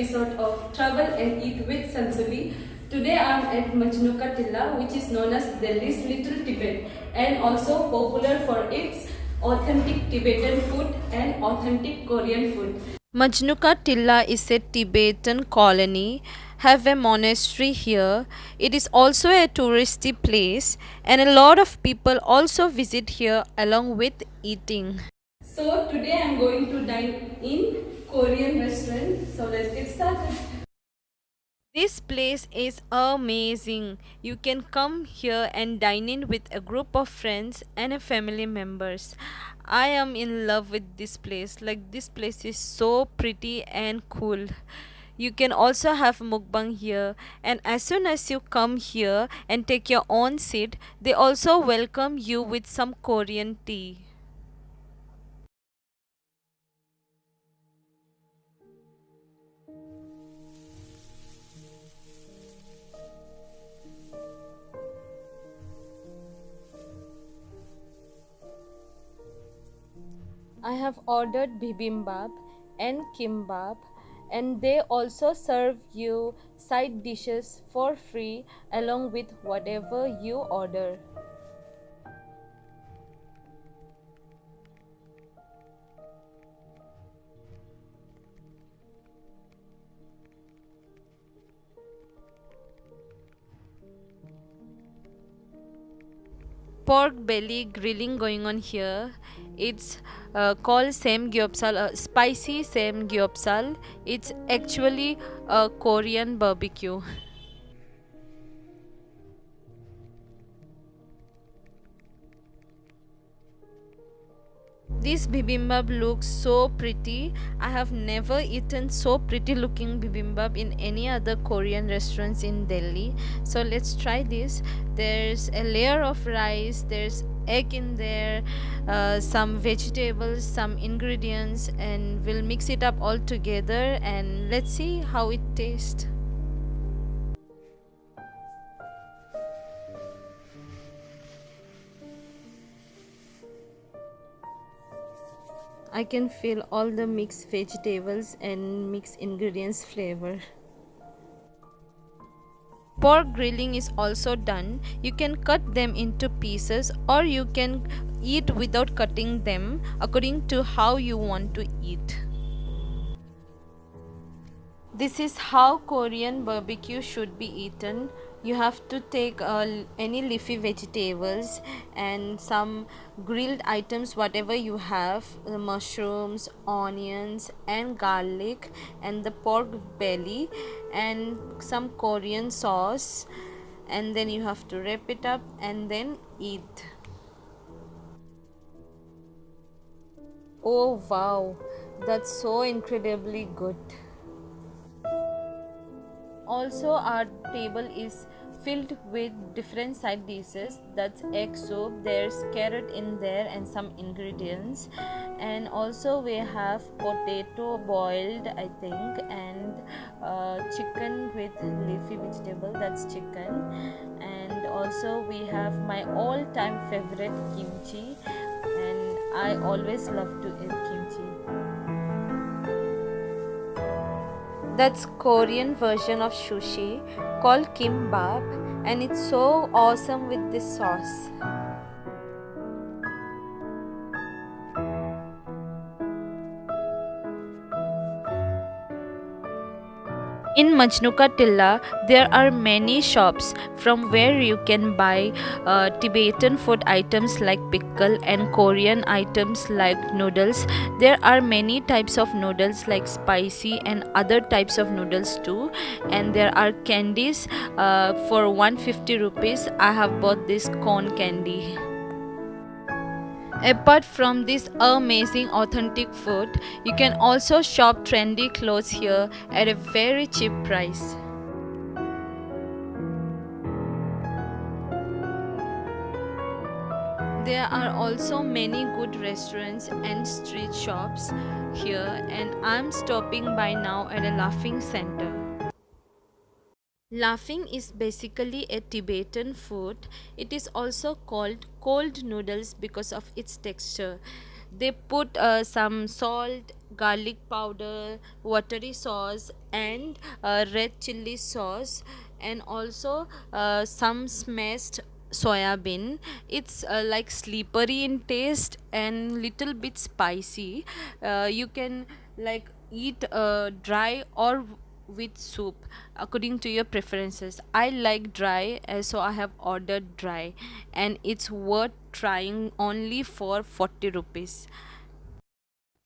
episode of Travel and Eat with Sansuli. Today I am at Majnu Ka Tilla, which is known as Delhi's Little Tibet and also popular for its authentic Tibetan food and authentic Korean food. Majnu Ka Tilla is a Tibetan colony, have a monastery here. It is also a touristy place and a lot of people also visit here along with eating. So today I am going to dine in Korean restaurant. So let's get started. This place is amazing. You can come here and dine in with a group of friends and a family members. I am in love with this place. Like this place is so pretty and cool. You can also have mukbang here, and as soon as you come here and take your own seat, they also welcome you with some Korean tea. I have ordered bibimbap and kimbap, and they also serve you side dishes for free along with whatever you order. Pork belly grilling going on here. It's called samgyeopsal, spicy samgyeopsal. It's actually a Korean barbecue. This bibimbap looks so pretty. I have never eaten so pretty looking bibimbap in any other Korean restaurants in Delhi. So let's try this. There's a layer of rice, there's egg in there, some vegetables, some ingredients, and we'll mix it up all together and let's see how it tastes. I can feel all the mixed vegetables and mixed ingredients flavor. Pork grilling is also done. You can cut them into pieces or you can eat without cutting them according to how you want to eat. This is how Korean barbecue should be eaten. You have to take any leafy vegetables and some grilled items, whatever you have, the mushrooms, onions, and garlic, and the pork belly, and some Korean sauce, and then you have to wrap it up and then eat. Oh wow, that's so incredibly good. Also, our table is filled with different side dishes. That's egg soup, there's carrot in there and some ingredients, and also we have potato boiled, I think, and chicken with leafy vegetable, that's chicken, and also we have my all-time favorite kimchi, and I always love to eat kimchi. That's Korean version of sushi called kimbap, and it's so awesome with this sauce. In Majnu Ka Tilla, there are many shops from where you can buy Tibetan food items like pickle and Korean items like noodles. There are many types of noodles like spicy and other types of noodles too. And there are candies for 150 rupees. I have bought this corn candy. Apart from this amazing authentic food, you can also shop trendy clothes here at a very cheap price. There are also many good restaurants and street shops here, and I'm stopping by now at a laughing center. Laughing is basically a Tibetan food. It is also called cold noodles because of its texture. They put some salt, garlic powder, watery sauce, and red chili sauce, and also some smashed soya bean. It's like slippery in taste and little bit spicy. You can like eat dry or with soup according to your preferences. I like dry, so I have ordered dry, and it's worth trying only for 40 rupees.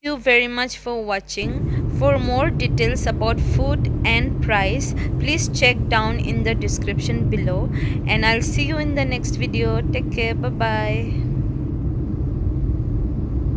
Thank you very much for watching. For more details about food and price, please check down in the description below, and I'll see you in the next video. Take care. Bye bye.